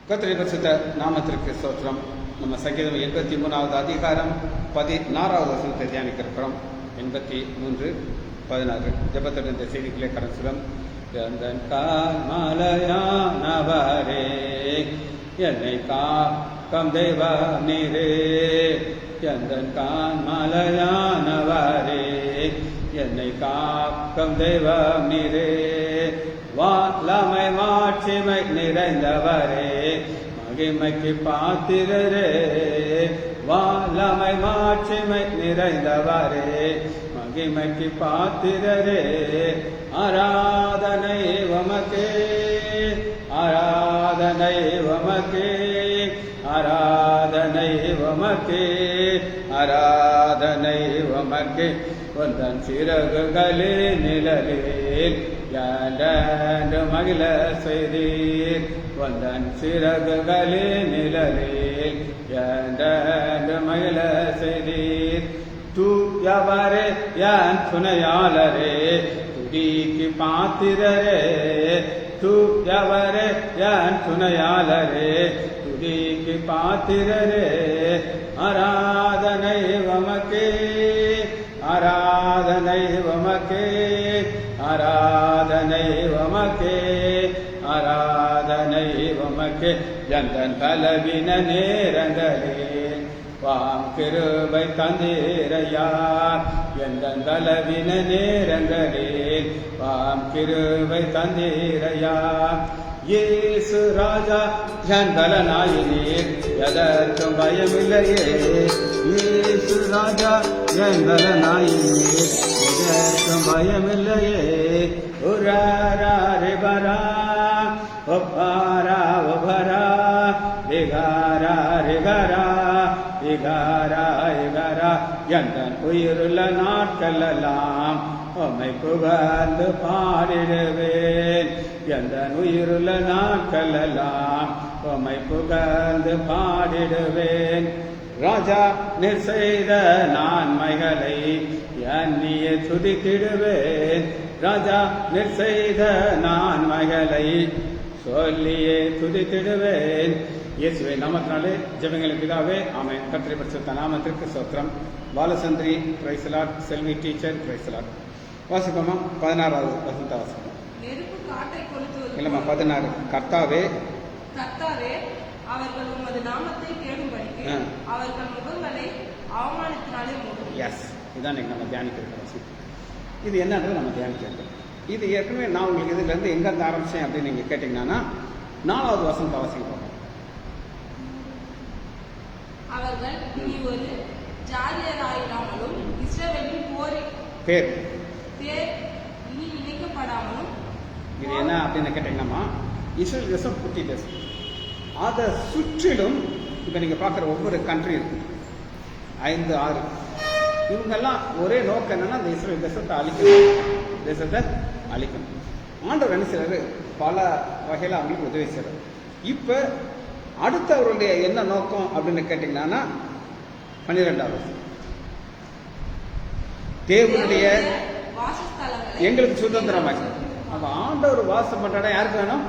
கர்த்தருடைய பரிசுத்த நாமத்திற்கு ஸ்தோத்திரம். நம்ம சங்கீதம் 83வது அதிகாரம் 16வது வசனத்தை தியானிக்க இருக்கிறோம். 83:16 ஜெபத்துடன் இந்த செய்திகளே கடன்சுரம். எந்தன் கால்மலையானவரே, என்னை காக்கும் தெய்வம் நீரே. எந்தன் கால்மலையானவரே, என்னை காக்கும் தெய்வம் நீரே. வல்லமை மாட்சிமை நிறைந்தவரே, மகிமைக்கு பாத்திரரே. வல்லமை மாட்சிமை நிறைந்தவரே, மகிமைக்கு பாத்திரரே. ஆராதனை உமக்கே, ஆராதனை உமக்கே, ஆராதனை உமக்கே, ஆராதனை உமக்கே. உந்தன் சிறகுகளே நிழலில் யாண்டு மகிழ செய்தீர். உந்தன் சிறகுகளே நிழலில் யாண்டு மகிழ செய்தீர். தூயவரே என் துணையாளரே, துதிக்கு பாத்திரரே. தூயவரே என் துணையாளரே, துதிக்கு பாத்திரரே. ஆராதனை உமக்கே, ஆராதனை உமக்கே, ஆராதனை உமக்கே, ஆராதனை உமக்கே. எந்தன் பலவீன நேரங்களில் வாம் கிருபை தந்தீரையா. எந்தன் பலவீன நேரங்களில் வாம் கிருபை தந்தீரையா. இயேசு ராஜா என் பலனாயினீர், எதற்கும் பயமில்லையே. இயேசு ராஜா என் பலனாயினீர், எதற்கும் பயமில்லையே. உராரா ரிபரா ஒப்பாரா ஒபரா, ரிகாரா ரிகரா, இகாரா இகரா. எந்தன் உயிருள்ள நாட்களெல்லாம் உம்மை புகழ்ந்து பாடிடுவேன். எந்தன் உயிருள்ள நாட்களெல்லாம் உம்மை புகழ்ந்து பாடிடுவேன். ராஜா நீர் செய்த நன்மைகளை எண்ணியே துதித்திடுவேன். ராஜா நீர் செய்த நன்மைகளை சொல்லியே துதித்திடுவேன். இயேசுவை நாமத்தினாலே ஜெபங்களின் பிதாவே, ஆமென். கர்த்தருடைய பரிசுத்த நாமத்திற்கு ஸ்தோத்திரம். Balachandri praise the lord, Selvi teacher praise the lord. வாசிப்போமா? 16வது வசனத்தை வாசிப்போம். இல்லம்மா, 16. கர்த்தாவே, கர்த்தாவே, அவர்கள் உமது நாமத்தை தேடும்படிக்கு அவர்கள் முகங்களை அவமானத்தினாலே மூடும். எஸ், இதான் நம்ம தியானிக்கிறோம். இது என்னன்றது நம்ம தியானிக்கிறோம். இது ஏற்கனவே நான் உங்களுக்கு இதுல இருந்து எங்க இருந்து ஆரம்பிச்சேன் அப்படின்னு நீங்க கேட்டீங்கன்னா 4வது வசனத்தை வாசிப்போம். அவர்கள் இனி ஒரு ஜாதியராயிராமலும் இஸ்ரவேலின் பேர் இனி நினைக்கப்படாமலும். இது என்ன அப்படின்னு கேட்டீங்கன்னா இஸ்ரேல் தேசம் குட்டி தேசம். அதை சுற்றிலும் இப்ப நீங்க பாக்குற ஒவ்வொரு கண்ட்ரி இருக்கு, 5, 6. இவங்கெல்லாம் ஒரே நோக்கம் என்னன்னா இந்த இஸ்ரேல் தேசத்தை அழிக்கணும். ஆண்டவர் என்ன செய்யறாரு? பல வகையில அவங்களுக்கு உதவி செய்யறாரு. இப்ப அடுத்த அவருடைய என்ன நோக்கம் அப்படின்னு கேட்டீங்கன்னா 12வது தேவனுடைய எங்களுக்கு சுதந்திரமாக. அப்ப ஆண்டவர் வாசம் பண்ற யாருக்கு வேணும்?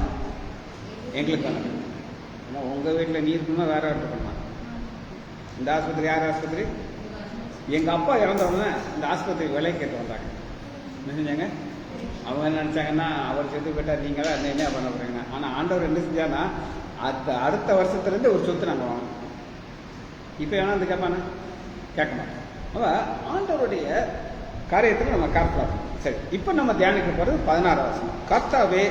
எங்களுக்கு வேணும். உங்க வீட்டுல நீ இருக்கணுமா, வேற இருக்கணுமா? இந்த ஆஸ்பத்திரி யார் ஆஸ்பத்திரி? எங்க அப்பா இறந்தவங்க இந்த ஆஸ்பத்திரி விலை கேட்டு வந்தாங்க. என்ன செஞ்சாங்க? அவங்க என்ன நினைச்சாங்கன்னா, அவர் செத்து போயிட்டார், நீங்க தான் என்ன பண்ண போறீங்க. ஆனா ஆண்டவர் என்ன செஞ்சானா, அடுத்த வருஷத்துல ஒரு சொத்து நாங்க வாங்கணும். இப்ப வேணா வந்து கேட்பானே, கேட்க மாட்டோம். அவ ஆண்டவருடைய காரியத்துல நம்ம காப்பாற்றணும். சரி, இப்ப நம்ம தியானிக்க போறது 16வது வசனம். கர்த்தாவே,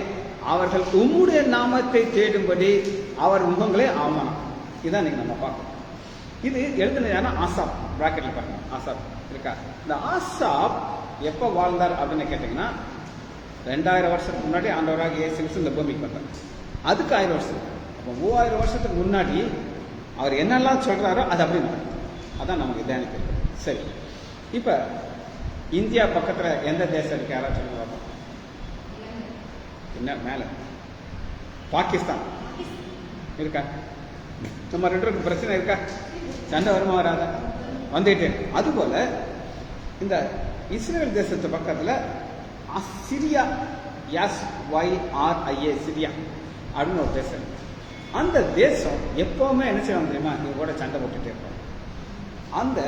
அவர்கள் உம்முடைய நாமத்தை தேடும்படி அவர் முகங்களே அவமானம். இதான் நீங்க நம்ம பார்க்கணும். இது எழுதுனா ஆசாப், பிராக்கெட்ல பாருங்க, ஆசாப் இருக்கா? இந்த ஆசாப் எப்ப வாழ்ந்தார் அப்படின்னு கேட்டீங்கன்னா 2000 வருஷத்துக்கு முன்னாடி ஆண்டவராக இயேசு கிறிஸ்து இந்த பூமிக்கு வந்தார். அதுக்கு 1000 வருஷம். அப்போ 3000 வருஷத்துக்கு முன்னாடி அவர் என்னெல்லாம் சொல்றாரோ அது அப்படி நடக்கும். அதான் நமக்கு தியானிக்கிறது. சரி, இப்ப இந்தியா பக்கத்துல எந்த தேசம் இருக்கு? யாராவது சொல்லுங்க பார்ப்போம். என்ன மேல? பாகிஸ்தான் இருக்கா? நம்ம 2 பேருக்கு பிரச்சனை இருக்கா? சண்டை வருமா வராதா? வந்துட்டே. அதுபோல இந்த இஸ்ரேல் தேசத்து பக்கத்துல சிரியா, SYRIA, சிரியா அப்படின்னு ஒரு தேசம். அந்த தேசம் எப்பவுமே என்ன செய்வாங்க தெரியுமா, இவங்க கூட சண்டை போட்டுட்டே இருப்பாங்க. அந்த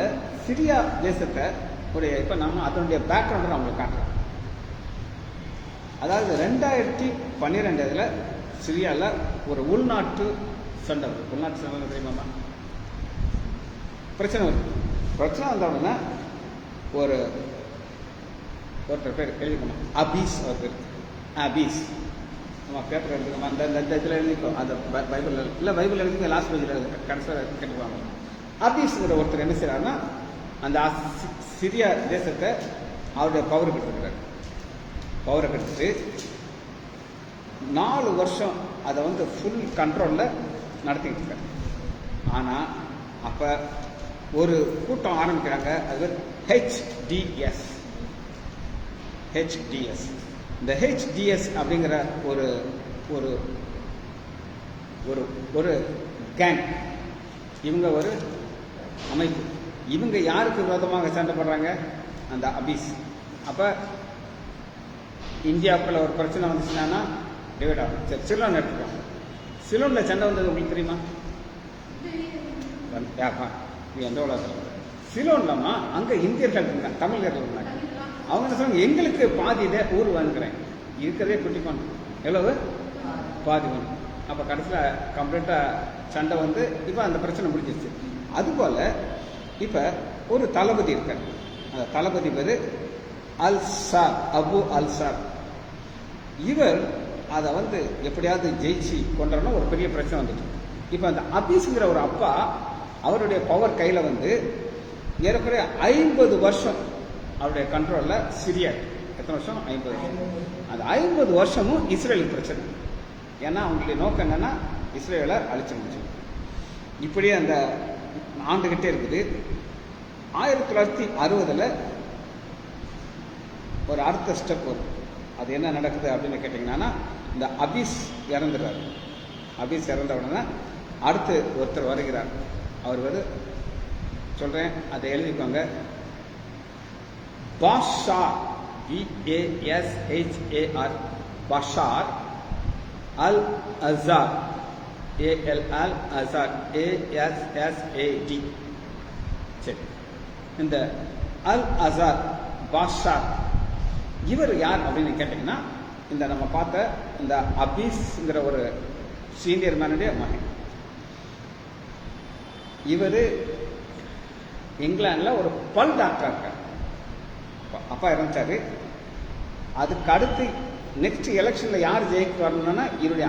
சிரியா தேசத்தை உடைய இப்போ நம்ம அதனுடைய பேக்ரவுண்ட் நான் உங்களுக்கு காட்டுறேன். அதாவது 2012 சிரியாவில் ஒரு உள்நாட்டு சண்டை வருது. உள்நாட்டு சண்டை தெரியுமாமா, பிரச்சனை வருது. பிரச்சனை வந்தவுடனே ஒருத்தர் பேர் எழுதிக்கணும், அபீஸ். அவர் பேர் அபீஸ். நம்ம பேப்பர் எழுதிக்கோமா, அந்த இதில் எழுதிக்கோ, அந்த பைபிள் இல்லை, பைபிள் எழுதிக்கோ, லாஸ்ட் பேஜில் எழுதி கடைசியில் கேட்டுக்குவாங்க. அபீஸுங்கிற ஒருத்தர் என்ன செய்யறாருன்னா, அந்த சிரியா தேசத்தை அவருடைய பவர் கெடுத்துக்கிறார். பவரை கெடுத்துட்டு 4 வருஷம் அதை வந்து ஃபுல் கண்ட்ரோலில் நடத்திக்கிட்டு இருக்காரு. ஆனால் அப்போ ஒரு கூட்டம் ஆரம்பிக்கிறாங்க, அது HDS. இந்த HDS அப்படிங்கிற ஒரு ஒரு ஒரு ஒரு கேங், இவங்க ஒரு அமைப்பு. இவங்க யாருக்கு விரோதமாக சண்டை போடுறாங்க, அந்த அபீஸ். அப்போ இந்தியாவுக்குள்ள ஒரு பிரச்சனை வந்துச்சுன்னா டிவைட் ஆகும். சரி, சிலோன் எடுத்துக்கோங்க. சிலோனில் சண்டை வந்தது உங்களுக்கு தெரியுமா? யாப்பா இது எந்த உலகத்தில் சிலோன்லமா அங்கே இந்தியர்கள் இருந்தாங்க, தமிழர்கள் இருந்தாங்க. அவங்க என்ன சொல்லுவாங்க, எங்களுக்கு பாதி ஊர் வாங்குறேன், இருக்கிறதே குட்டிப்பான் எவ்வளவு பாதி வேணும். அப்போ கடைசியில் கம்ப்ளீட்டாக சண்டை வந்து இப்போ அந்த பிரச்சனை முடிஞ்சிருச்சு. அதுபோல் இப்போ ஒரு தளபதி இருக்கார். அந்த தளபதி பேர் அல்-சார், அபு அல்-சார். இவர் அதை வந்து எப்படியாவது ஜெயிச்சு கொண்டாடணும், ஒரு பெரிய பிரச்சனை வந்துட்டு. இப்போ அந்த அபீஸுங்கிற ஒரு அப்பா, அவருடைய பவர் கையில் வந்து ஏறக்குறைய 50 வருஷம் அவருடைய கண்ட்ரோலில் சிரியா. எத்தனை வருஷம்? 50 வருஷம். அந்த 50 வருஷமும் இஸ்ரேலுக்கு பிரச்சனை. ஏன்னா அவங்களுடைய நோக்கம் என்னன்னா இஸ்ரேலை அழிச்சு முடிச்சு. இப்படியே அந்த ஆண்டுகிட்டே இருக்குது. 1960 ஒரு அடுத்த ஸ்டெப் வரும். அது என்ன நடக்குது அப்படின்னு கேட்டிங்கன்னா, இந்த அபீஸ் இறந்துடுறாரு. அபீஸ் இறந்த உடனே அடுத்து ஒருத்தர் வருகிறார். அவர் வந்து சொல்கிறேன், அதை எழுதிக்கோங்க. பாஷார், BASHAR, Bashar al Azhar, ALL Azhar, ASSAD. சரி, இந்த அல் அசார் பாஷார் இவர் யார் அப்படின்னு கேட்டீங்கன்னா, இந்த நம்ம பார்த்த இந்த அபீஸ்ங்கிற ஒரு சீனியர் மேனுடைய மகன். இவர் இங்கிலாண்டில் ஒரு பல் டாக்டர் இருக்கார். அப்பா இறந்துட்டாரு. அதுக்கு அடுத்து நெக்ஸ்ட் எலெக்ஷனில் யார் ஜெயிக்க வரணும்னா இவருடைய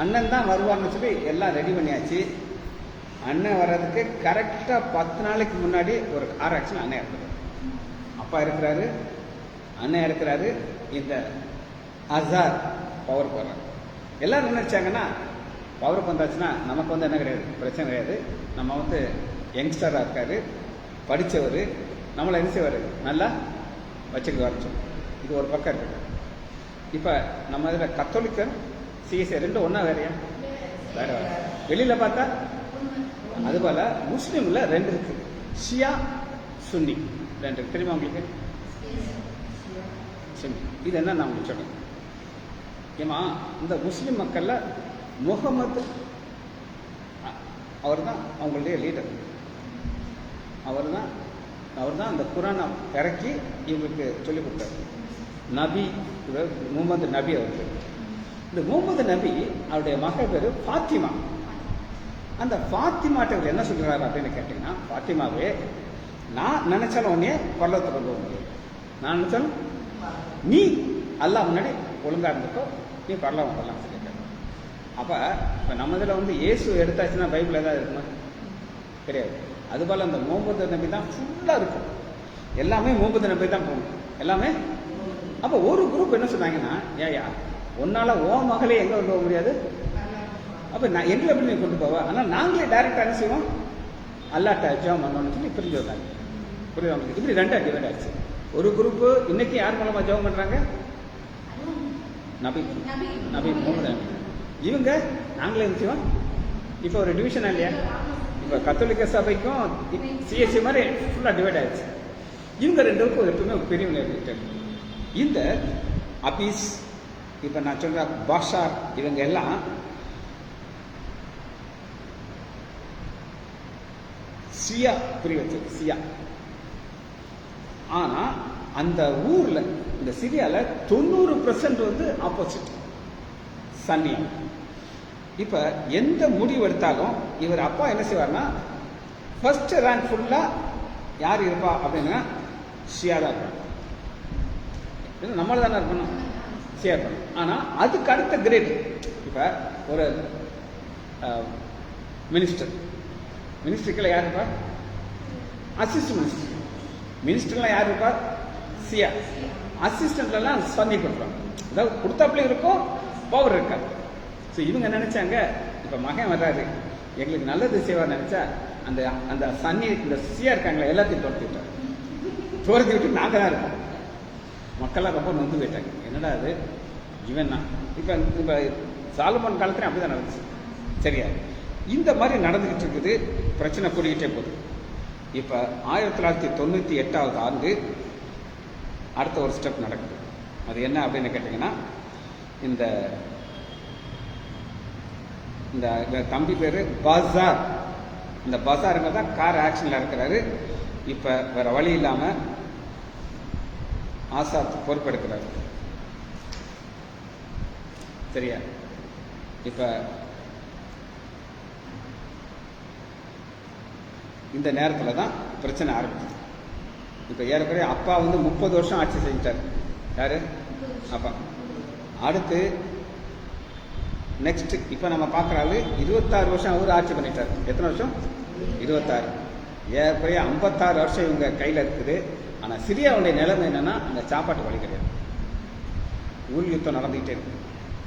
அண்ணன் தான் வருவார்னு சொல்லி எல்லாம் ரெடி பண்ணியாச்சு. அண்ணன் வர்றதுக்கு கரெக்டாக 10 நாளைக்கு முன்னாடி ஒரு கார் ஆக்சிடென்ட் அண்ணன் இருக்கிறார். அப்பா இருக்கிறாரு, அண்ணன் இருக்கிறாரு. இந்த அசார் பவருக்கு வர்றாரு. எல்லாரும் நினைச்சாங்கன்னா, பவருக்கு வந்தாச்சுன்னா நமக்கு வந்து என்ன கிடையாது, பிரச்சனை கிடையாது. நம்ம வந்து யங்ஸ்டராக இருக்காரு, படித்தவர், நம்மளை என்ன செய்வார், நல்லா வச்சுக்க வரைச்சோம். இது ஒரு பக்கம் இருக்குது. இப்போ நம்ம இதில் கத்தோலிக்கர் சிஎஸ்ஐ ரெண்டும் ஒன்றா வேறையா? வேற வேற. வெளியில் பார்த்தா அதுபோல் முஸ்லீமில் 2 இருக்குது, ஷியா சுன்னி 2 இருக்குது. தெரியுமா உங்களுக்கு? சுன்னி. இது என்ன நான் உங்களுக்கு சொல்கிறேன். ஏமா இந்த முஸ்லீம் மக்களில் முகமது அவர் தான் அவங்களுடைய லீடர். அவர் தான் அந்த குரானை இறக்கி இவங்களுக்கு சொல்லிக் கொடுத்தாரு. நபி, முகமது நபி அவருக்கு. இந்த முகமது நபி அவருடைய மகள் பேர் ஃபாத்திமா. அந்த ஃபாத்திமாட்ட இவர் என்ன சொல்கிறாரு அப்படின்னு கேட்டிங்கன்னா, ஃபாத்திமாவே நான் நினைச்சாலும் உடனே பரலோகத்தை கொண்டு வர முடியும். நான் நினைச்சாலும் நீ அல்லாஹ் முன்னாடி ஒழுங்காக இருந்துக்கோ, நீ பரலோகம் வரலாம் சொல்லியிருக்காரு. அப்போ இப்போ நம்ம இதில் வந்து இயேசு எடுத்தாச்சுன்னா பைபிள் ஏதாவது இருக்குமா? கிடையாது. அதுபோல் அந்த முகமது நபி தான் ஃபுல்லாக இருக்கும். எல்லாமே முகமது நபி தான் போகணும், எல்லாமே. அப்போ ஒரு குரூப் என்ன சொன்னாங்கன்னா, ஏயா உன்னால ஓ மகளே எங்கே கொண்டு போக முடியாது, அப்போ நான் எங்களை எப்படி நீ கொண்டு போவா? ஆனால் நாங்களே டைரெக்டாக என்ன செய்வோம், அல்லாட்ட ஜெபம் பண்ணணும்னு சொல்லி பிரிஞ்சு வந்தாங்க. புரியுது அவங்களுக்கு? இப்படி 2ஆக டிவைட் ஆச்சு. ஒரு குரூப்பு இன்னைக்கு யார் மூலமாக ஜெபம் பண்ணுறாங்க? நபி முகமது நபி. இவங்க நாங்களே என்ன செய்வோம். இப்போ ஒரு டிவிஷன் இல்லையா? இப்போ கத்தோலிக்க சபைக்கும் சிஎஸ்சி மாதிரி ஃபுல்லாக டிவைட் ஆயிடுச்சு. இவங்க 2க்கும் எப்பவுமே ஒரு பிரிவு ஏற்பட்டு இந்த அபீஸ், இப்போ நான் சொல்கிற பாஷார், இவங்க எல்லாம் சியா புரிய வச்சிருக்கு, சியா. ஆனா அந்த ஊர்ல இந்த சிரியால 90% வந்து ஆப்போசிட் சன்னியா. இப்ப எந்த முடிவு எடுத்தாலும் இவர் அப்பா என்ன செய்வார்னா ஃபர்ஸ்ட் ரேங்க் ஃபுல்லா யார் இருப்பா அப்படின்னா ஷியா தான் இருப்பாங்க. நம்மள தானே இருக்கணும், ஷியா இருக்கணும். ஆனா அதுக்கு அடுத்த கிரேட் இப்ப ஒரு மினிஸ்டருக்குள்ள யார் இருப்பா? Assistant minister. மினிஸ்டர்லாம் யார் இருப்பா? சியா. அசிஸ்டன்ட்லாம் சன்னி கொடுக்குறாங்க. அதாவது கொடுத்தாப்புல இருக்கும், பவர் இருக்காது. ஸோ இவங்க நினைச்சாங்க இப்ப மகன் வர்றாரு எங்களுக்கு நல்லது செய்வார் நினைச்சா அந்த அந்த சன்னி இந்த சியா இருக்காங்களா எல்லாத்தையும் துரத்தி விட்டு நாங்க தான் இருக்கோம். மக்கள்லாம் ரொம்ப நொந்து போயிட்டாங்க. என்னடா அது இவன் தான். இப்ப இப்ப சாலமன் காலத்துல அப்படிதான் நடந்துச்சு. சரியா? இந்த மாதிரி நடந்துகிட்டு இருக்குது. பிரச்சனை கூடிக்கிட்டே போகுது. இப்ப 1998 ஆண்டு அடுத்த ஒரு ஸ்டெப் நடக்குது. அது என்ன அப்படின்னு கேட்டீங்கன்னா இந்த இந்த தம்பி பேரு பசார். இந்த பசாருங்க தான் கார் ஆக்ஷன்ல இருக்கிறாரு. இப்ப வேற வழி இல்லாம ஆசாத் பொறுப்பெடுக்கிறாரு. சரியா? இப்ப இந்த நேரத்துல தான் பிரச்சனை ஆரம்பிச்சு. இப்ப ஏறக்குறைய அப்பா வந்து 30 வருஷம் ஆட்சி செஞ்சிட்டாரு. யாரு? அப்பா. அடுத்து நெக்ஸ்ட் இப்ப நம்ம பார்க்கறாரு 26 வருஷம் அவரு ஆட்சி பண்ணிட்டாரு. எத்தனை வருஷம்? 26. ஏறக்குறைய 56 வருஷம் இவங்க கையில இருக்குது. ஆனா சிரியாவுடைய நிலைமை என்னன்னா அங்க சாப்பாட்டு வழி கிடையாது. ஊர் யுத்தம் நடந்துகிட்டே இருக்கு.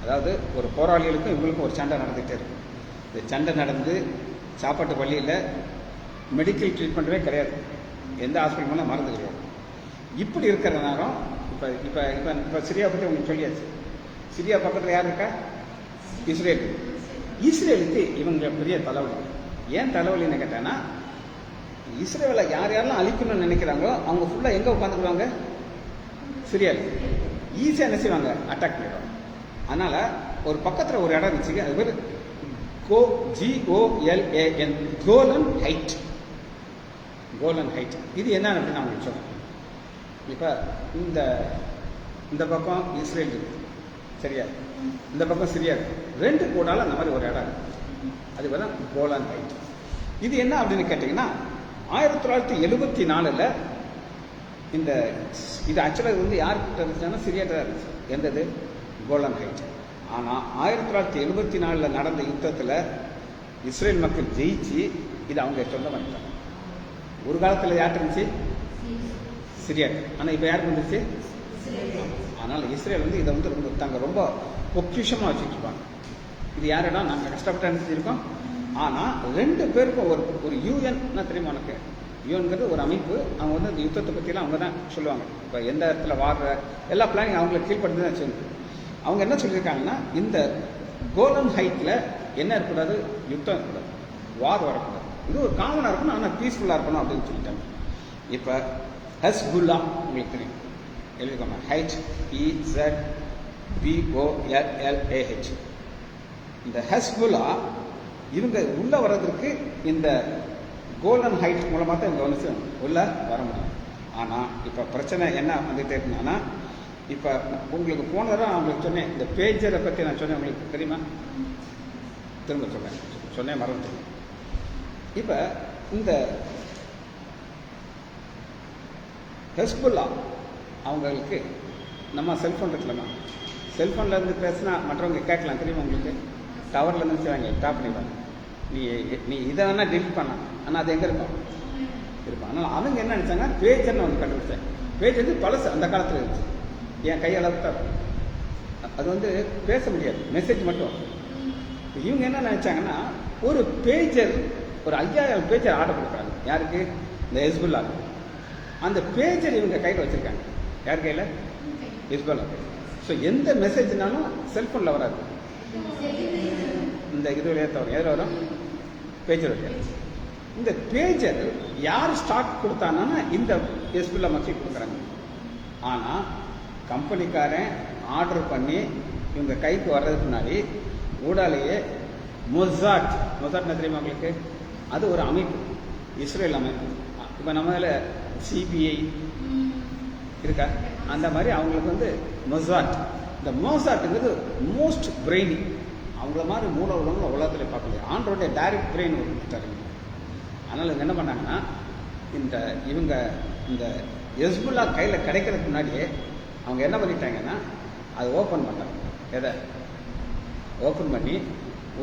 அதாவது ஒரு போராளிகளுக்கும் இவங்களுக்கும் ஒரு சண்டை நடந்துகிட்டே இருக்கு. இந்த சண்டை நடந்து சாப்பாட்டு வழியில் மெடிக்கல் ட்ரீட்மெண்ட்டே கிடையாது. எந்த ஹாஸ்பிட்டல் போனால் மருந்து கிடையாது. இப்படி இருக்கிற நேரம் இப்போ இப்போ இப்போ இப்போ சிரியா பற்றி உங்களுக்கு சொல்லியாச்சு. சிரியா பக்கத்தில் யார் இருக்கா? இஸ்ரேல். இஸ்ரேலுக்கு இவங்க பெரிய தலைவலி. ஏன் தலைவலின்னு கேட்டேன்னா இஸ்ரேலை யார் யாரெல்லாம் அழிக்கணும்னு நினைக்கிறாங்களோ அவங்க ஃபுல்லாக எங்கே உட்காந்துக்குவாங்க? சிரியாவில். ஈஸியாக என்ன செய்வாங்க? அட்டாக் பண்ணிடுவாங்க. அதனால ஒரு பக்கத்தில் ஒரு இடம் இருந்துச்சு. அது பேர் GOLAN Golan height. Golan height. இது என்ன அப்படின்னு நான் உங்களுக்கு சொல்றேன். இப்போ இந்த பக்கம் இஸ்ரேல் இருக்கு. சரியா? இந்த பக்கம் சிரியா இருக்கு. ரெண்டு கூடால அந்த மாதிரி ஒரு இடம் இருக்கு. அது பேர் தான் கோலன் ஹைட். இது என்ன அப்படின்னு கேட்டீங்கன்னா 1974 இந்த இது ஆக்சுவலாக வந்து யார்கிட்ட இருந்துச்சுன்னா சிரியாட்ட தான் இருந்துச்சு. எந்தது? Golan height. ஆனால் 1974 நடந்த யுத்தத்தில் இஸ்ரேல் மக்கள் ஜெயிச்சு இது அவங்க சொந்தம் பண்ணிட்டாங்க. ஒரு காலத்தில் யார்கிட்ட இருந்துச்சு? சிரியா. ஆனால் இப்போ யாருக்கு வந்துருச்சு? ஆனால் இஸ்ரேல் வந்து இதை வந்து ரொம்ப தாங்க ரொம்ப பொக்கிஷமாக வச்சுட்டு இருப்பாங்க. இது யாரிடம் நாங்கள் கஷ்டப்பட்டு அனுப்பிச்சிருக்கோம். ஆனால் ரெண்டு பேருக்கும் ஒரு யூஎன் தெரியுமா உனக்கு? யூஎன்கிறது ஒரு அமைப்பு. அவங்க வந்து இந்த யுத்தத்தை பற்றிலாம் அவங்க தான் சொல்லுவாங்க. இப்போ எந்த இடத்துல வாடுற எல்லா பிளானிங் அவங்களை கீழ்படுத்தி தான் வச்சுருக்கு. அவங்க என்ன சொல்லியிருக்காங்கன்னா இந்த கோலன் ஹைட்டில் என்ன இருக்கக்கூடாது? யுத்தம் இருக்கக்கூடாது, வார் வரக்கூடாது. இது ஒரு காமனாக இருக்கணும், ஆனால் பீஸ்ஃபுல்லாக இருக்கணும் அப்படின்னு சொல்லிட்டாங்க. இப்போ ஹஸ்புல்லா உங்களுக்கு தெரியும், எழுதிக்கோங்க. HEZBOLLAH. இந்த ஹஸ்புல்லா இவங்க உள்ள வர்றதுக்கு இந்த கோலன் ஹைட் மூலமாக தான் இவங்க வந்து உள்ள வர முடியும். ஆனால் இப்போ பிரச்சனை என்ன வந்துட்டே இருக்குன்னா இப்போ உங்களுக்கு போன தடவை நான் உங்களுக்கு சொன்னேன் இந்த பேஜரை பற்றி நான் சொன்னேன். உங்களுக்கு தெரியுமா? திரும்ப சொன்னேன் மறந்து. இப்போ இந்த ஹெஸ்புல்லா அவங்களுக்கு நம்ம செல்ஃபோன் இருக்கலாமா? செல்ஃபோனில் இருந்து பேசினா மற்றவங்க கேட்கலாம் தெரியுமா உங்களுக்கு? டவரில் இருந்து செய்வாங்க, டாப் பண்ணிடுவாங்க. நீ இதை வேணால் டெலிட் பண்ணலாம், ஆனால் அது எங்கே இருக்கும்? அதனால் அவங்க என்ன நினச்சாங்க? பேஜர்னு வந்து கண்டுபிடிச்சேன். பேஜ் வந்து பழசு, அந்த காலத்தில் இருந்துச்சு. என் கையளவுக்கு தான் அது வந்து பேச முடியாது, மெசேஜ் மட்டும். இவங்க என்ன நினைச்சாங்கன்னா ஒரு பேஜர், ஒரு 5000 பேஜர் ஆர்டர் கொடுக்குறாங்க. யாருக்கு? இந்த ஹெஸ்புல்லா. அந்த பேஜர் இவங்க கையில் வச்சிருக்காங்க. யார் கையில்? ஹெஸ்புல்லா. ஸோ எந்த மெசேஜ்னாலும் செல்போனில் வராது, இந்த இது வழியாக தவிர எதில் வரும்? பேஜர் வழியாக. இந்த பேஜர் யார் ஸ்டாக் கொடுத்தானா இந்த ஹெஸ்புல்லா மக்கள் கொடுக்குறாங்க. ஆனால் கம்பெனிக்காரன் ஆர்டர் பண்ணி இவங்க கைக்கு வர்றதுக்கு முன்னாடி ஊடாலேயே மொசாட் தெரியுமா உங்களுக்கு? அது ஒரு அமைப்பு. இஸ்ரேல் அமைப்பு. இப்போ நம்ம சிபிஐ இருக்கா, அந்த மாதிரி அவங்களுக்கு வந்து மொசாட். இந்த மொசாட்டுங்கிறது மோஸ்ட் பிரெயினி. அவங்கள மாதிரி மூல உலகங்களை உலகத்தில் பார்க்கலையே. ஆண்டோடைய டைரக்ட் பிரெயின் ஒரு கொடுத்தாருங்க. அதனால் இவங்க என்ன பண்ணாங்கன்னா, இவங்க இந்த ஹெஸ்புல்லா கையில் கிடைக்கிறதுக்கு முன்னாடியே அவங்க என்ன பண்ணிட்டாங்கன்னா, அதை ஓப்பன் பண்ணாங்க. எதை ஓப்பன் பண்ணி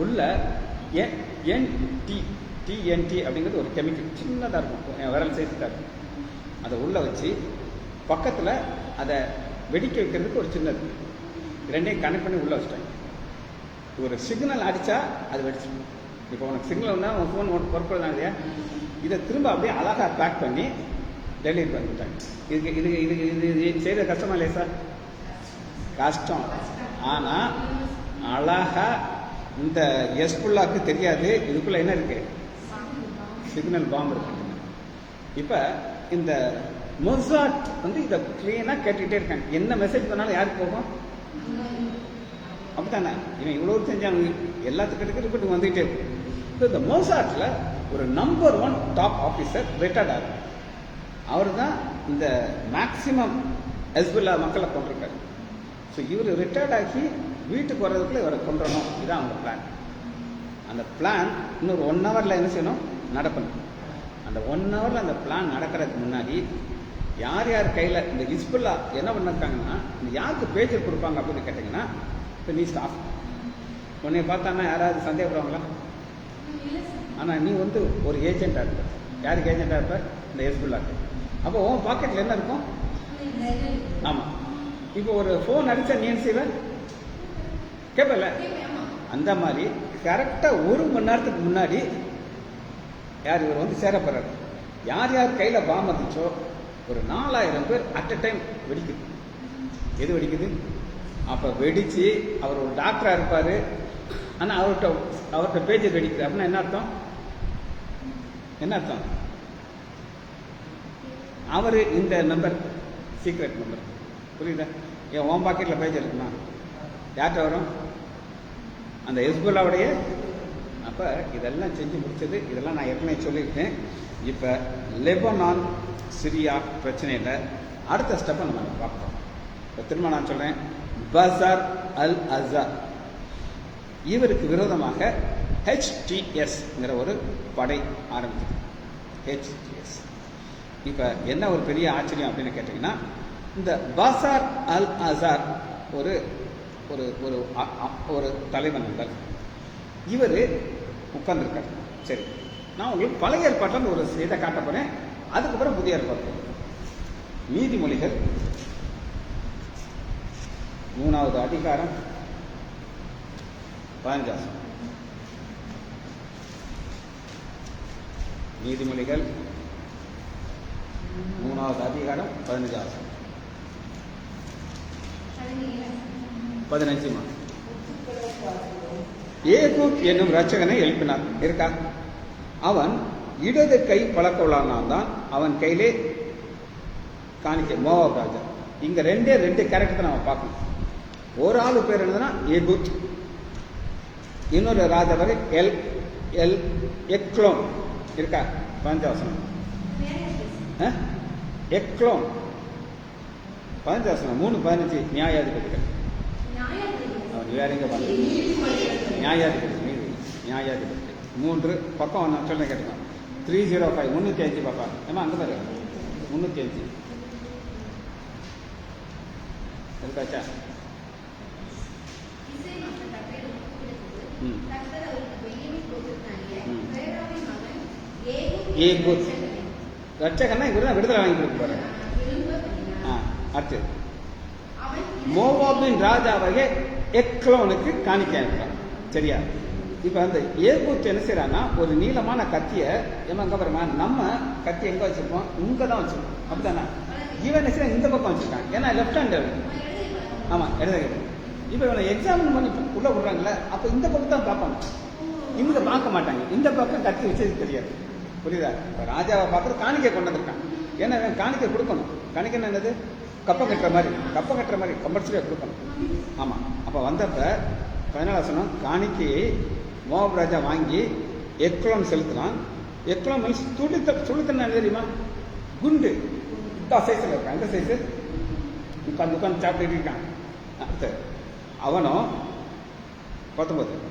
உள்ள டிஎன்டி அப்படிங்கிறது ஒரு கெமிக்கல், சின்னதாக இருக்கும், விரல் சைஸ் தான் இருக்கும். அதை உள்ளே வச்சு பக்கத்தில் அதை வெடிக்க வைக்கிறதுக்கு ஒரு சின்னது, ரெண்டையும் கனெக்ட் பண்ணி உள்ளே வச்சுட்டாங்க. ஒரு சிக்னல் அடித்தா அது வெடிச்சிடும். இப்போ உனக்கு சிக்னல் ஒன்றா உன் ஃபோன் ஒன்று பொறுப்பதான் இல்லையா, இதை திரும்ப அப்படியே அழகாக பேக் பண்ணி டெலிவரி பண்ணிவிட்டாங்க. இது செய்கிற கஷ்டமா இல்லையா சார்? கஷ்டம். ஆனால் அழகாக இந்த ஹெஸ்புல்லாக்கு தெரியாது இதுக்குள்ளே என்ன இருக்கு, சிக்னல் பாம்பு இருக்கு. இப்போ இந்த மொசாட் வந்து இதை கிளீனாக கேட்டுக்கிட்டே இருக்காங்க. என்ன மெசேஜ் பண்ணாலும் யாருக்கு போகும்? அப்படித்தானே? இவன் இவ்வளோ செஞ்சாங்க, எல்லாத்துக்கிட்ட ரிப்போர்ட் வந்துகிட்டே இருக்கும். ஸோ இந்த மொசாட்டில் ஒரு நம்பர் 1 டாப் ஆஃபீஸர் ரிட்டையர்ட் ஆகும். அவர் தான் இந்த மேக்சிமம் ஹெஸ்புல்லா மக்களை கொண்டிருக்காரு. ஸோ இவர் ரிட்டையர்ட் ஆகி வீட்டுக்கு வர்றதுக்குள்ள இவரை கொண்டுறணும். இதுதான் அவங்க பிளான். அந்த பிளான் இன்னொரு 1 ஹவரில் என்ன செய்யணும், நடக்கணும். அந்த 1 ஹவரில் அந்த பிளான் நடக்கிறதுக்கு முன்னாடி யார் யார் கையில் இந்த ஹிஸ்புல்லா என்ன பண்ணிருக்காங்கன்னா, இந்த யாருக்கு பேஜர் கொடுப்பாங்க அப்படின்னு கேட்டிங்கன்னா, இப்போ நீ ஸ்டாஃப் உன்னை பார்த்தானா யாராவது சந்தேகப்படுவாங்களா? ஆனால் நீ வந்து ஒரு ஏஜெண்டாக இருப்ப. யாருக்கு ஏஜெண்டாக இருப்ப? இந்த ஹிஸ்புல்லாக்கு. அப்போ உன் பாக்கெட்டில் என்ன இருக்கும்? ஆமாம். இப்போ ஒரு ஃபோன் அடித்தா நீ என்ன செய்வ? கேட்பல. அந்த மாதிரி கரெக்டாக 1 மணி நேரத்துக்கு முன்னாடி யார் இவர் வந்து சேரப்படுறாரு. யார் யார் கையில் பாம்பு வந்துச்சோ ஒரு 4000 பேர் அட் அ டைம் வெடிக்குது. எது வெடிக்குது? அப்போ வெடித்து அவர் ஒரு டாக்டராக இருப்பார். ஆனால் அவர்கிட்ட பேஜர் வெடிக்குது அப்படின்னா என்ன அர்த்தம்? என்ன அர்த்தம்? அவர் இந்த நம்பர் சீக்ரெட் நம்பர், புரியுதா? என் ஓம் பாக்கெட்டில் பேஜர் இருக்குமா? யார்கிட்ட வரும்? அந்த ஹெஸ்புல்லாவுடைய. அப்போ இதெல்லாம் செஞ்சு முடிச்சது. இதெல்லாம் நான் ஏற்கனவே சொல்லியிருக்கேன். இப்போ லெபனான் சிரியா பிரச்சனையில் அடுத்த ஸ்டெப்பை நம்ம பார்ப்போம். இப்போ திரும்ப நான் சொல்கிறேன், பசார் அல் அசார் இவருக்கு விரோதமாக HTSங்கிற ஒரு படை ஆரம்பிச்சது. HTS. இப்போ என்ன ஒரு பெரிய ஆச்சரியம் அப்படின்னு கேட்டிங்கன்னா, இந்த பசார் அல் அசார் ஒரு ஒரு ஒரு ஒரு தலைவன் என்றால் இவர் உட்கார்ந்துருக்கார். சரி, நான் உங்களுக்கு பழைய ஏற்பாட்டில் ஒரு இதை காட்ட போகிறேன். அதுக்கப்புறம் புதிய ஏற்பாடு. நீதிமொழிகள் 3வது அதிகாரம் 15. நீதிமொழிகள் 3வது அதிகாரம் 15. 15. ஏகூத் என்னும் ரட்சகனை எழுப்பினார். இருக்கா? அவன் இடது கை பழக்கவளானான் தான் அவன் கையிலே காணிக்க மோவாப் ராஜா. இங்க 2 கேரக்டர் நம்ம பார்க்கணும். ஒரு ஆளு பேர் என்னதுன்னா ஏகூத், இன்னொரு ராஜா வரை எக்லோன். இருக்கா? 15. எக்லோன் 15. 3:15 நியாயாதிபதிகள். வேற எங்க பாருங்க, நியாயாதிபதி 3 பக்கம் நான் சொல்ல கேட்டுக்கோங்க. 305 305 பாப்பா. ஏமா அங்கே பாரு 305 இருக்காச்சா? ஏகூத் ரட்சகன்னா இவர் தான் விடுதலை வாங்கி கொடுக்க போறாரு. அடுத்து மோவாபின் ராஜாவாக எக்லோனுக்கு காணிக்க அனுப்புறான். சரியா? இப்போ அந்த ஏகூத் என்ன செய்யறான்னா, ஒரு நீளமான கத்தியை எங்க பாருமா, நம்ம கத்தி எங்க வச்சிருப்போம்? இங்க தான் வச்சிருப்போம். அப்படித்தானே? இவன் என்ன செய்ய இந்த பக்கம் வச்சிருக்கான். ஏன்னா லெஃப்ட் ஹேண்டர். ஆமா, இடது கை. இப்போ இவனை எக்ஸாமின் பண்ணி உள்ள விடுறாங்களே, அப்போ இந்த பக்கம் தான் பார்ப்பாங்க, இங்க பார்க்க மாட்டாங்க. இந்த பக்கம் கத்தி வச்சது தெரியாது. புரியுதா? இப்போ ராஜாவை பார்க்கறது காணிக்கை கொண்டு வந்திருக்கான். ஏன்னா இவன் காணிக்கை கொடுக்கணும். காணிக்கைன்னு என்னது? கப்பம் கட்டுற மாதிரி கம்பல்சரியாக கொடுக்கணும். ஆமாம். அப்போ வந்தப்ப 14 காணிக்கையை மோவாப் ராஜா வாங்கி எக்லோன் செலுத்தினான். எக்லாம் மீன்ஸ் துளித்தன தெரியுமா? குண்டு சைஸில் இருக்கான். அந்த சைஸு உட்காந்து சாப்பிட்டுட்டு இருக்கான். அடுத்து அவனும் 19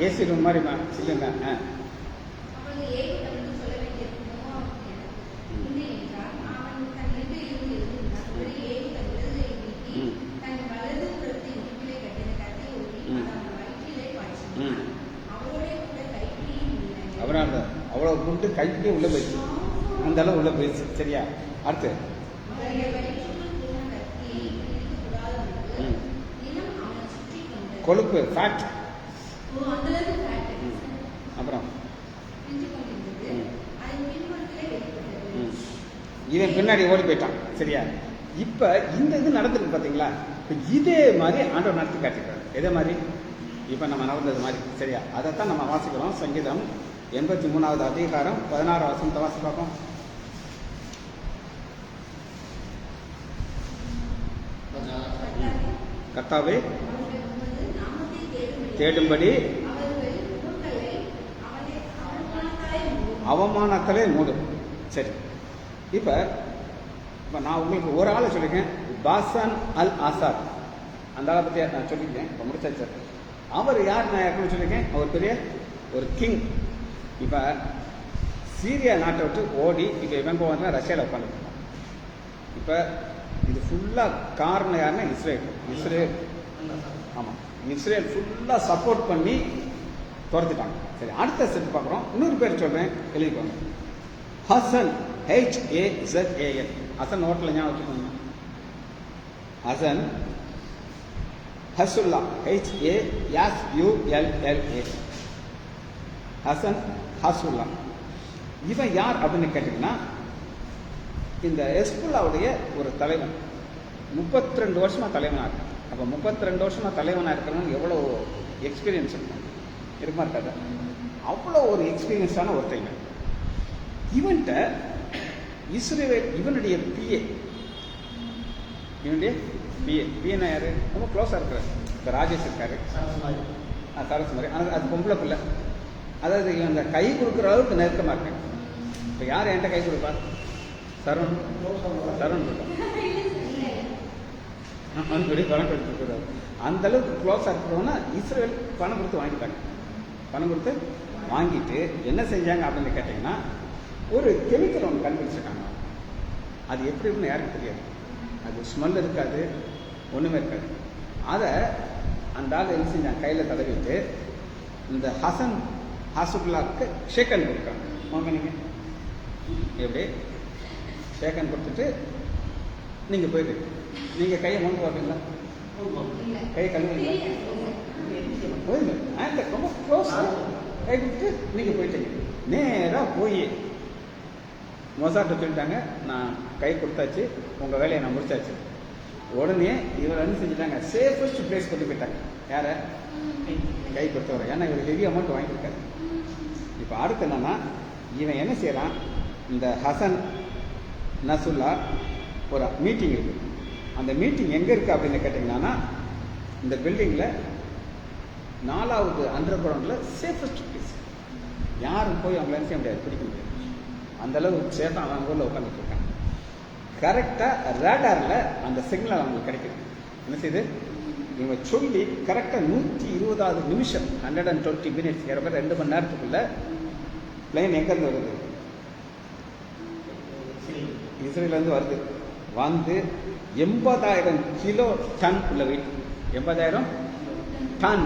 ஏசி ரூம் மாதிரிமா இல்லைங்க. அவரால் அவ்வளோ குண்டு கைக்கே உள்ள போயிடுச்சு. அந்த அளவு உள்ள போயிடுச்சு. சரியா? அடுத்து கொழுப்பு ஃபேட். அப்புறம் இவன் பின்னாடி ஓடி போயிட்டான். சரியா? இப்ப இந்த இது நடந்துருக்கு பாத்தீங்களா? இதே மாதிரி ஆண்டவர் நடத்தி காட்டிக்கிறார். எதே மாதிரி? இப்ப நம்ம நடந்தது மாதிரி. சரியா? அதைத்தான் நம்ம வாசிக்கிறோம். சங்கீதம் 83வது அதிகாரம் 16 வசனத்தை வாசி பார்ப்போம். கர்த்தாவே தேடும்படி அவமானத்திலே மூடும். சரி, இப்ப நான் உங்களுக்கு ஒரு ஆளை சொல்லியிருக்கேன், பாசான் அல் ஆசாத். அந்த ஆளை பற்றி நான் சொல்லியிருக்கேன். இப்போ முடிச்சாச்சு. அவர் யார் நான் யாருன்னு சொல்லியிருக்கேன்? அவர் பெரிய ஒரு கிங். இப்போ சீரியா நாட்டை விட்டு ஓடி இப்போ இவன் போவாங்க ரஷ்யாவில் உட்காந்துருக்கான். இப்போ இது ஃபுல்லாக காரணம் யாருன்னா இஸ்ரேல். ஆமாம், இஸ்ரேல் ஃபுல்லாக சப்போர்ட் பண்ணி துரத்துட்டாங்க. சரி, அடுத்த ஸ்டெப் பார்க்குறோம். இன்னொரு பேர் சொல்கிறேன், எழுதிக்கோங்க. ஹசன், HAZAN. ஹசன் நோட்டில் ஞாபகம் வச்சுக்கோங்க. ஹசன் ஹசுல்லா, HASULLA. ஹசன் ஹசுல்லா. இவன் யார் அப்படின்னு கேட்டீங்கன்னா, இந்த ஹெஸ்புல்லாவுடைய ஒரு தலைவன். 32 வருஷமா தலைவனாக இருக்கான். அப்போ 32 வருஷமா தலைவனாக இருக்கிறவங்க எவ்வளோ எக்ஸ்பீரியன்ஸ் இருக்குமா இருக்காது? அவ்வளோ ஒரு எக்ஸ்பீரியன்ஸான ஒருத்தங்க. இவன்கிட்ட இஸ்ரேல் இவனுடைய பிஏனா யாரு? ரொம்ப க்ளோஸாக இருக்கிறார். இப்போ ராஜேஷ் இருக்காரு, சரஸ் மாதிரி. அது பொம்பளை பிள்ளை. அதாவது இவன் அந்த கை கொடுக்குற அளவுக்கு நெருக்கமாக இருக்கேன். இப்போ யார் என்கிட்ட கை கொடுப்பார்? சரண் இருக்கான். பணம் கொடுத்துருக்குறாரு. அந்த அளவுக்கு க்ளோஸாக இருக்கிறவனா இஸ்ரேல் பணம் கொடுத்து வாங்கிட்டாங்க. பணம் கொடுத்து வாங்கிட்டு என்ன செஞ்சாங்க அப்படின்னு கேட்டிங்கன்னா, ஒரு கெமிக்கல் ஒன்று கண்டுபிடிச்சிருக்காங்க. அது எப்படி இருக்குன்னு யாருக்கும் தெரியாது. அது ஸ்மெல் இருக்காது, ஒன்றுமே இருக்காது. அதை அந்த ஆள் என்ன செஞ்சாங்க, கையில் தடவிட்டு இந்த ஹசுல்லாவுக்கு ஷேக்கன் கொடுக்குறாங்க. வாங்க நீங்கள் எப்படி ஷேக்கன் கொடுத்துட்டு நீங்கள் போயிட்டு நீங்கள் கையை மொண்டு பார்ப்பீங்களா? கை கழுவுங்களா? போயிங்க. ரொம்ப க்ளோஸ். கை கொடுத்து நீங்கள் போயிட்டீங்க. நேராக போய் மொசாட்டை சொல்லிட்டாங்க, நான் கை கொடுத்தாச்சு, உங்கள் வேலையை நான் முடிச்சாச்சு. உடனே இவர் என்ன செஞ்சுட்டாங்க, சேஃபஸ்ட் பிளேஸ் கொண்டு போயிட்டாங்க. யாரை? கை கொடுத்தவரை. ஏன்னா இவர் ஹெவி அமௌண்ட் வாங்கியிருக்காரு. இப்போ அடுத்து என்னன்னா, இவன் என்ன செய்யறான், இந்த ஹசன் நசுல்லா ஒரு மீட்டிங் இருக்கு. அந்த மீட்டிங் எங்கே இருக்குது அப்படின்னு கேட்டிங்கன்னா, இந்த பில்டிங்கில் 4வது அண்டர் கிரவுண்டில் சேஃபஸ்ட் பிளேஸ். யாரும் போய் அவங்கள என்ன செய்ய முடியாது, பிடிக்க முடியாது. அந்தளவு சேஃபாக அவங்க ஊரில் உட்காந்துட்டு இருக்காங்க. கரெக்டாக ரேடாரில் அந்த சிக்னல் அவங்களுக்கு கிடைக்குது. என்ன செய்யுது, இவங்க சொல்லி கரெக்டாக 120வது நிமிஷம் 120 minutes, 2 மணி நேரத்துக்குள்ள பிளைன் எங்கேருந்து வருது, இஸ்ரேலேருந்து வருது. வந்து 80,000 கிலோ டன் உள்ள வெயிட், 80,000 டன்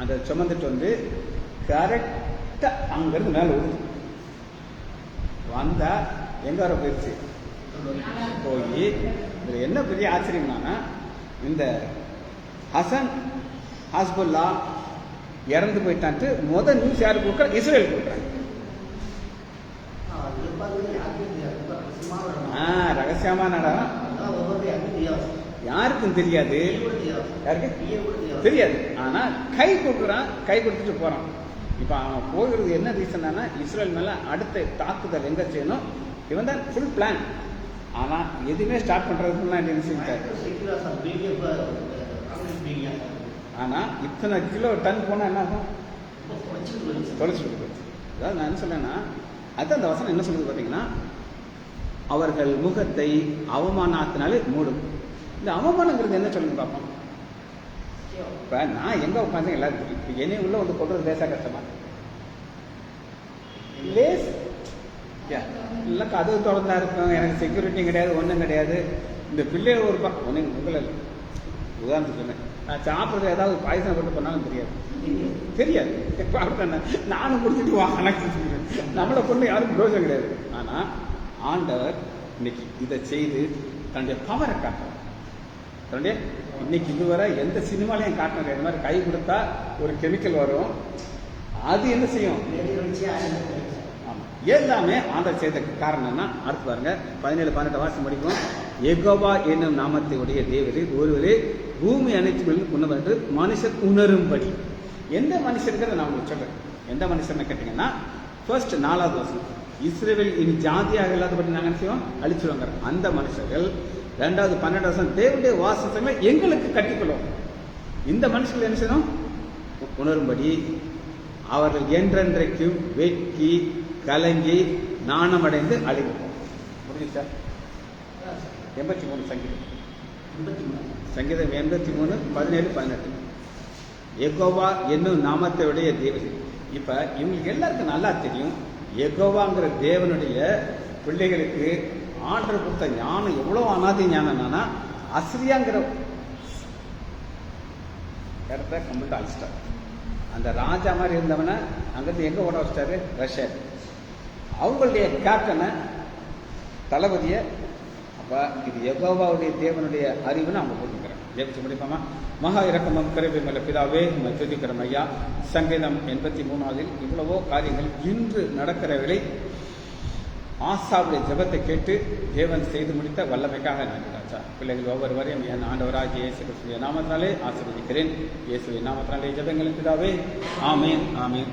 அதை சுமந்துட்டு வந்து கரெக்டாக அங்கேருந்து மேலே விடுது. வந்தா எங்க வர போயிடுச்சு, போய் இதுல என்ன பெரிய ஆச்சரியம்னா, இந்த ஹசன் ஹஸ்புல்லா இறந்து போயிட்டான்ட்டு முதல் நியூஸ் யாரு கொடுக்குற, இஸ்ரேல் கொடுக்குறாங்க. ரகசியமா நடம். யாருக்கும் தெரியாது. யாருக்கு தெரியாது. ஆனா கை கொடுக்குறான், கை கொடுத்துட்டு போறான். இப்ப அவன் போகிறது என்ன ரீசன்னா, இஸ்ரேல் மேல அடுத்த தாக்குதல் எங்க செய்யணும், இவன் தான் ஃபுல் பிளான். ஆனா எதுவுமே ஸ்டார்ட் பண்றதுக்கு முன்னாடி என்ன செஞ்சாரு. ஆனா இத்தனை கிலோ டன் போனா என்ன ஆகும், தொலைச்சிட்டு போச்சு. அதாவது நான் என்ன சொல்லேன்னா, அது அந்த வசனம் என்ன சொல்லுது பார்த்தீங்கன்னா, அவர்கள் முகத்தை அவமானத்தினாலே மூடும். இந்த அவமானங்கிறது என்ன சொல்லுங்க பார்ப்போம். இப்போ நான் எங்கே உட்காந்து எல்லாரும் இப்போ என்னை உள்ள வந்து கொள்றது லேசாக கஷ்டமா, லேஸ் இல்லை கதவு திறந்தா இருக்கும், எனக்கு செக்யூரிட்டியும் கிடையாது, ஒன்றும் கிடையாது. இந்த பிள்ளைகள் ஒரு ஒன்றும் உங்களை உதாரணத்துக்கு சொன்னேன், நான் சாப்பிட்றது ஏதாவது பாயசம் போட்டு பண்ணாலும் தெரியாது. நானும் குடிச்சிட்டு வாங்க, நம்மளை கொண்டு யாரும் பிரோஜனம் கிடையாது. ஆனால் ஆண்டவர் இன்னைக்கு இதை செய்து தன்னுடைய பவரை காட்டுறார். தன்னுடைய இன்னைக்கு இதுவரை எந்த சினிமாலையும் காட்டினார். இந்த மாதிரி கை கொடுத்தா ஒரு கெமிக்கல் வரும், அது என்ன செய்யும். ஆமாம், எல்லாமே ஆண்டவர் செய்த காரணம்னா அடுத்து பாருங்க 17-18 வாசம் படிக்கும். யெகோவா என்னும் நாமத்தை உடைய தேவரீர் ஒருவரே பூமி அனைத்து உணர்ந்து மனுஷன் உணரும்படி. எந்த மனுஷனுக்கு நான் உங்களுக்கு சொல்றேன். எந்த மனுஷன் கேட்டீங்கன்னா, ஃபர்ஸ்ட் 4வது வசனம், இஸ்ரவேல் இனி ஜாதியாக இல்லாத பற்றி நாங்கள் செய்வோம் அழிச்சிருவாங்க. அந்த மனுஷர்கள் 2வது 12 வசனம், தேவனுடைய வாசத்தை எங்களுக்கு கட்டிக்கொள்ளும். இந்த மனுஷர்கள் என்ன செய்யணும், உணரும்படி அவர்கள் என்றென்றைக்கும் வெட்கி கலங்கி நாணமடைந்து அழிவுப்போம். புரிஞ்சுச்சா? 83 சங்கீதம் 83 17-18. யெகோவா என்னும் நாமத்தை உடைய தேவன். இப்ப இவங்களுக்கு எல்லாருக்கும் நல்லா தெரியும், யெகோவாங்கிற தேவனுடைய பிள்ளைகளுக்கு ஆண்டவர் கொடுத்த ஞானம் எவ்வளவு அனாதி ஞானம்னா, அசிரியாங்கிற இடத்த கம்ப்ளீட் அழிச்சிட்டார். அந்த ராஜா மாதிரி இருந்தவனை அங்கிருந்து எங்க ஓட வச்சிட்டாரு, ரஷ்யா. அவங்களுடைய கேப்டனை, தளபதியை. அப்ப இது யெகோவாவுடைய தேவனுடைய அறிவுன்னு அவங்க போட்டுக்கிறேன். ஜெபிச்சு முடிப்பாமா? மகா இரக்கமும் கிருபையுமுள்ள பிதாவே, உம்மை துதிக்கிறோம் ஐயா. சங்கீதம் 83 இவ்வளவோ காரியங்கள் இன்று நடக்கிறவர்களை ஆசாவுடைய ஜெபத்தை கேட்டு தேவன் செய்து முடித்த வல்லமைக்காக நன்றி ராஜா. பிள்ளைகள் ஒவ்வொருவரையும் என் ஆண்டவராகிய இயேசு கிறிஸ்துவின் நாமத்தினாலே ஆசீர்வதிக்கிறேன். இயேசுவின் நாமத்தினாலே ஜெபங்களின் பிதாவே, ஆமேன் ஆமேன்.